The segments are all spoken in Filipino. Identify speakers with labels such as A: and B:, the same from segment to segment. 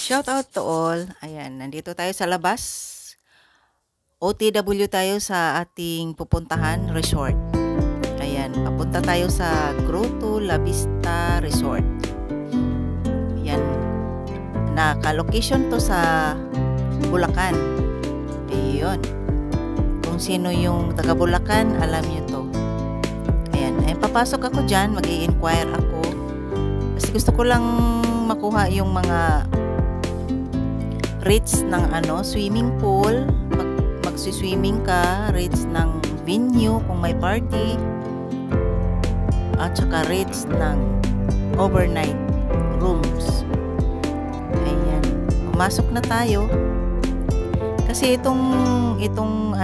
A: Shout out to all. Ayan, nandito tayo sa labas. OTW tayo sa ating pupuntahan resort. Ayan, papunta tayo sa Grotto La Vista Resort. Ayan, naka-location to sa Bulacan. Ayun. Kung sino yung taga Bulacan, alam nyo to. Ayan, papasok ako dyan, mag-i-inquire ako. Kasi gusto ko lang makuha yung mga rates ng swimming pool, magsiswimming ka, rates ng venue kung may party, at saka rates ng overnight rooms. Ayan, pumasok na tayo. Kasi itong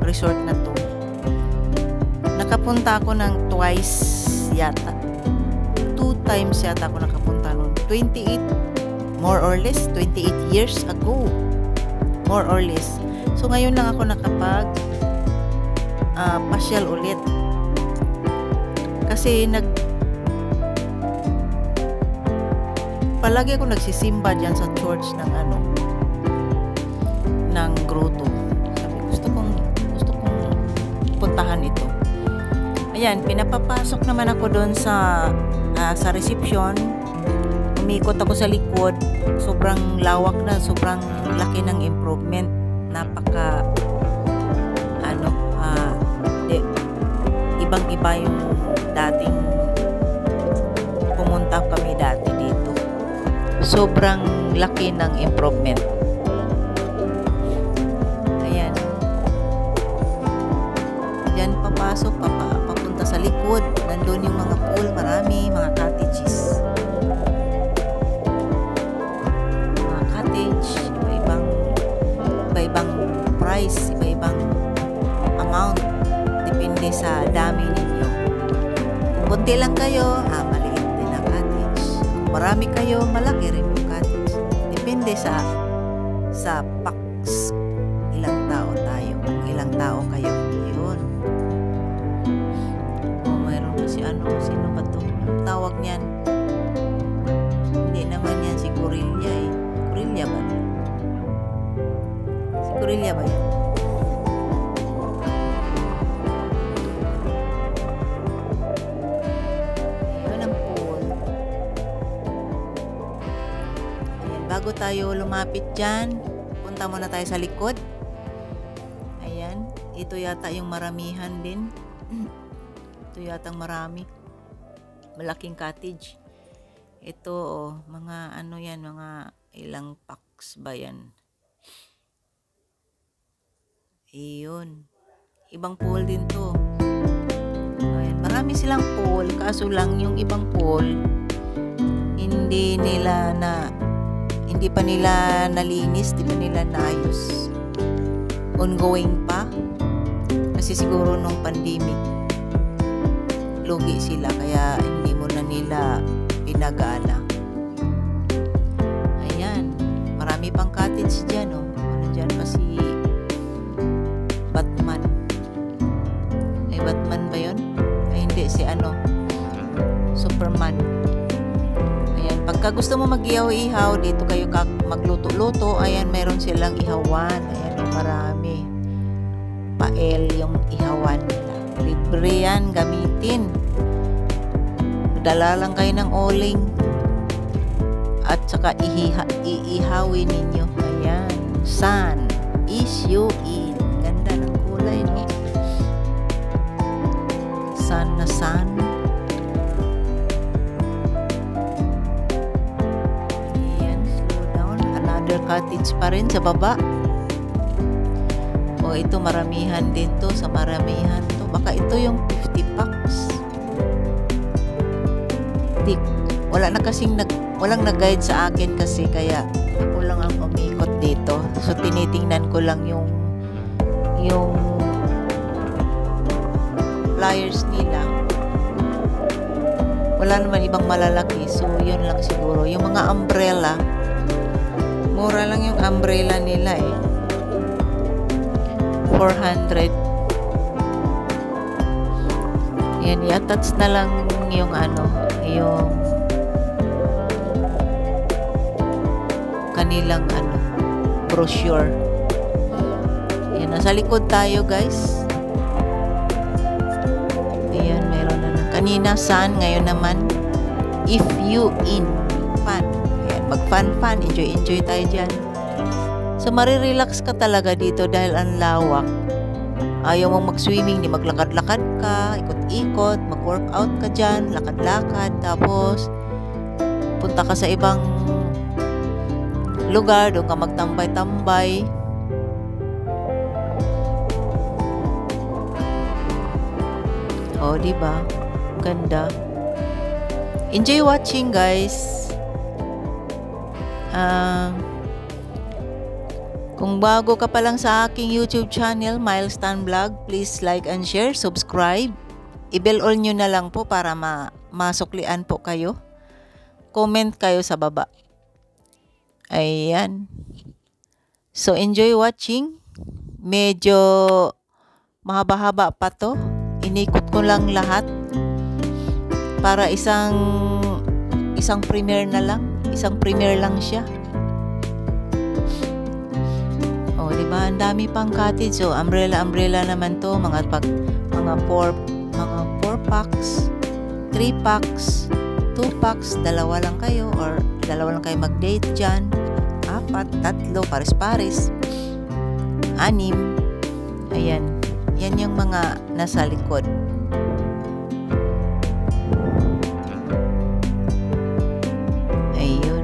A: resort na to, nakapunta ako ng twice yata. 2 times yata ako nakapunta noon. 28 more or less 28 years ago, more or less. So ngayon lang ako nakapag pasyal ulit kasi palagi ako nagsisimba dyan sa church ng ng grotto. Sabi, gusto kong puntahan ito. Ayan, pinapapasok naman ako doon sa reception. Umikot ako sa likod, sobrang lawak na, sobrang laki ng improvement. Napaka ibang-iba yung dating pumunta kami dati dito. Sobrang laki ng improvement. Ayan. Diyan papasok, papunta sa likod. Nandun yung mga pool, marami, mga cottages. Iba-ibang price, iba-ibang amount, depende sa dami ninyo. Kung konti lang kayo, maliit din ang cottage. Kung marami kayo, malaki rin yung cottage. Depende sa pax, ilang tao tayo, kung ilang tao kayo. Yun. Mayroon pa sino ba to? Ang tawag niyan? Hindi naman yan si Gorilla eh. Gorilla ba? Gorilla ba yan? Ayun ang pool. Ayan, bago tayo lumapit dyan, punta muna tayo sa likod. Ayan, ito yata yung maramihan din. Ito yata marami. Malaking cottage. Ito, mga yan, mga ilang packs ba yan? Iyon. Ibang pool din to. Ayan, marami silang pool, kaso lang yung ibang pool hindi pa nila nalinis, hindi pa nila naayos. Ongoing pa. Kasi siguro nung pandemic lugi sila kaya hindi mo na nila pinagana. Ayan, marami pang cottage dyan, oh. Dyan pa si Batman. Ay, Batman ba yun? Ay, hindi. Si Superman. Ayan. Pagka gusto mo mag-ihaw-ihaw, dito kayo magluto-luto. Ayan, meron silang ihawan. Ayan, marami. Pael yung ihawan nila. Libre yan, gamitin. Dala lang kayo ng oling. At saka iihawin ninyo. Ayan. Sun. S-U-N. Ganda ng kulay, no? Sun na sun. Ayan, slow down. Another cottage pa rin sa baba. O, ito maramihan din to. Sa maramihan to. Baka ito yung 50 packs. Walang nag-guide sa akin kasi kaya ako lang ang umikot dito. So, tinitingnan ko lang yung flyers nila. Wala naman ibang malalaki. So, yun lang siguro. Yung mga umbrella, mura lang yung umbrella nila eh. 400. Yan, i-attach na lang yung kanilang brochure. Ayan, nasa likod tayo guys. Ayan, meron na kanina sun, ngayon naman if you in fun. Ayan, mag fun, enjoy tayo dyan. So marirelax ka talaga dito dahil ang lawak. Ayaw mong mag-swimming, di maglakad-lakad ka, ikot-ikot, mag-workout ka dyan, lakad-lakad, tapos punta ka sa ibang lugar, doon ka magtambay-tambay. Oh, diba? Ganda. Enjoy watching, guys. Kung bago ka pa lang sa aking YouTube channel, Miles Tan Vlog, please like and share, subscribe. I-bell all nyo na lang po para masuklian po kayo. Comment kayo sa baba. Ayan. So, enjoy watching. Medyo mahaba-haba pa to. Inikot ko lang lahat para isang premiere na lang. Isang premiere lang siya. Oh, diba? Ang dami pang cottage. So, umbrella naman to. Mga 4 packs, 3 packs, 2 packs, dalawa lang kayo or dalawa lang kayo mag-date dyan. 4, 3, pares-pares. 6. Ayan. Yan yung mga nasa likod. Ayun.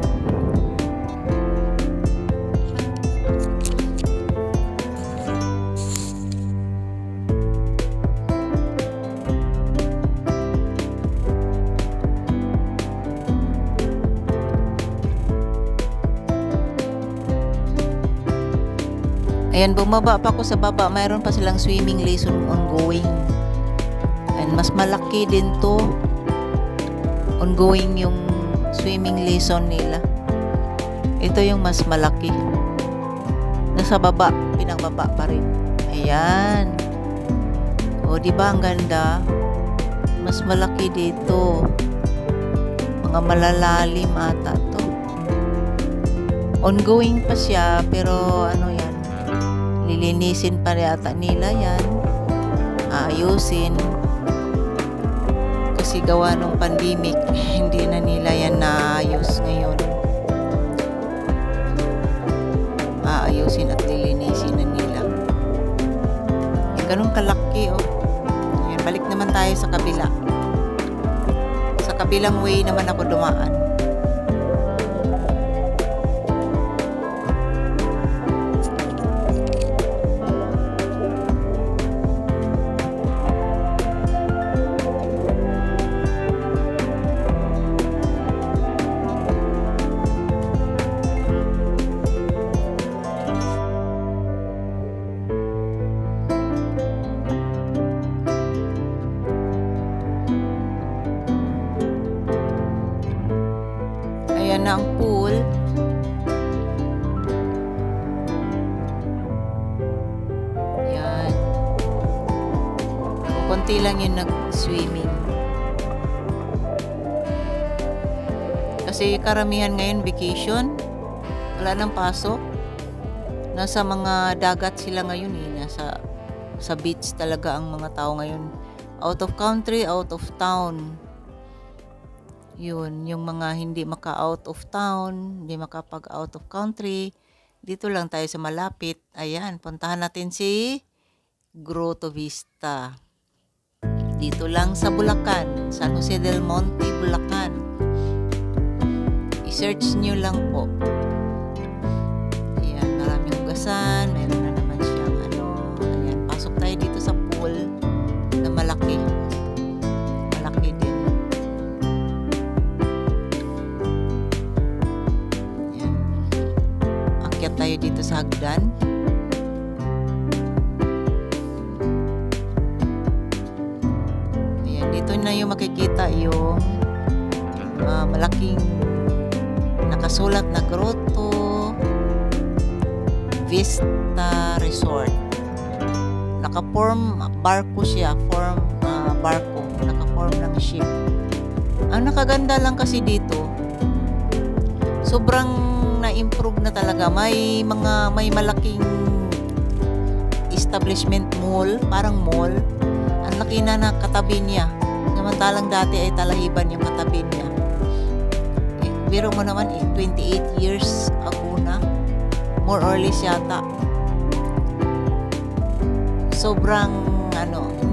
A: Ayan, bumaba pa ako sa baba. Mayroon pa silang swimming lesson ongoing. And mas malaki din to. Ongoing yung swimming lesson nila. Ito yung mas malaki. Nasa baba, pinakbaba pa rin. Ayan. O, diba ang ganda? Mas malaki dito. Mga malalalim ata to. Ongoing pa siya, pero ano yan? Lilinisin pa yata nila yan. Ayusin. Kasi gawa nung pandemic, hindi na nila yan naayos ngayon. Ayusin at lilinisin na nila. Ganun kalaki, oh. Ayan, balik naman tayo sa kabila. Sa kabilang way naman ako dumaan. Ayan na ang pool. Ayan. Kunti lang yung nag-swimming. Kasi karamihan ngayon vacation. Wala nang pasok. Nasa mga dagat sila ngayon eh. Sa beach talaga ang mga tao ngayon. Out of country, out of town. Yun, yung mga hindi maka-out of town, hindi makapag-out of country, dito lang tayo sa malapit. Ayan, puntahan natin si Grotto Vista. Dito lang sa Bulacan, San Jose del Monte, Bulacan. I-search nyo lang po. Ayan, maraming hugasan, meron na naman siyang ayan, pasok tayo dito sa pool na malaki. Malaki din. Tayo dito sa hagdan. Ayan, dito na yung makikita yung malaking nakasulat na Grotto Vista Resort. Naka-form barko siya, barko, naka-form ng ship. Ang nakaganda lang kasi dito, sobrang na-improve na talaga. May malaking establishment mall, parang mall. Ang laki na katabi niya. Samantalang dati ay talahiban yung katabi niya. Biro mo naman, 28 years ago na. More or less yata. Sobrang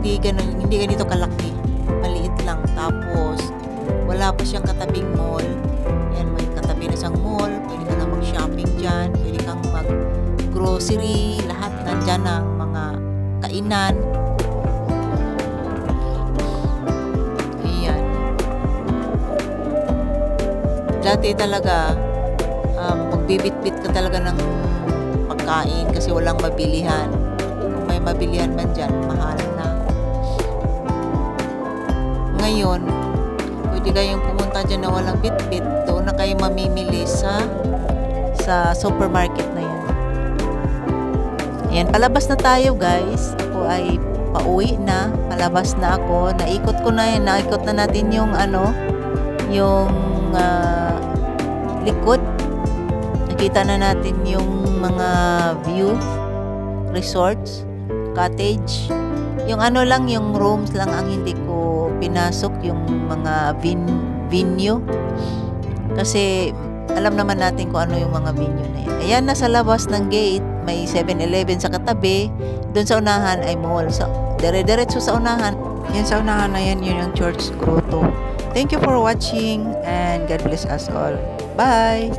A: hindi ganito kalaki. Maliit lang. Tapos wala pa siyang katabing mall. Yan, may katabi na siyang mall. Pwede ka na mag-shopping dyan. Pwede kang mag-grocery. Lahat nandyan ng mga kainan. Ayan. Dati talaga, magbibit-bit ka talaga ng pagkain kasi walang mabilihan. Kung may mabilihan man dyan, mahal na. Ngayon, pwede kayong pumunta dyan na walang bit-bit. Doon na kayo mamimili sa supermarket na yan. Ayan, palabas na tayo guys. Ako ay pauwi na. Palabas na ako. Naikot ko na yan. Naikot na natin yung likod. Nakita na natin yung mga view, resorts, cottage. Yung yung rooms lang ang hindi ko pinasok, yung mga venue. Kasi alam naman natin kung ano yung mga venue na yan. Ayan, nasa labas ng gate, may 7-Eleven sa katabi. Doon sa unahan ay mall. So, dire-diretso sa unahan. Yan sa unahan na yan, yun yung Church Grotto. Thank you for watching and God bless us all. Bye!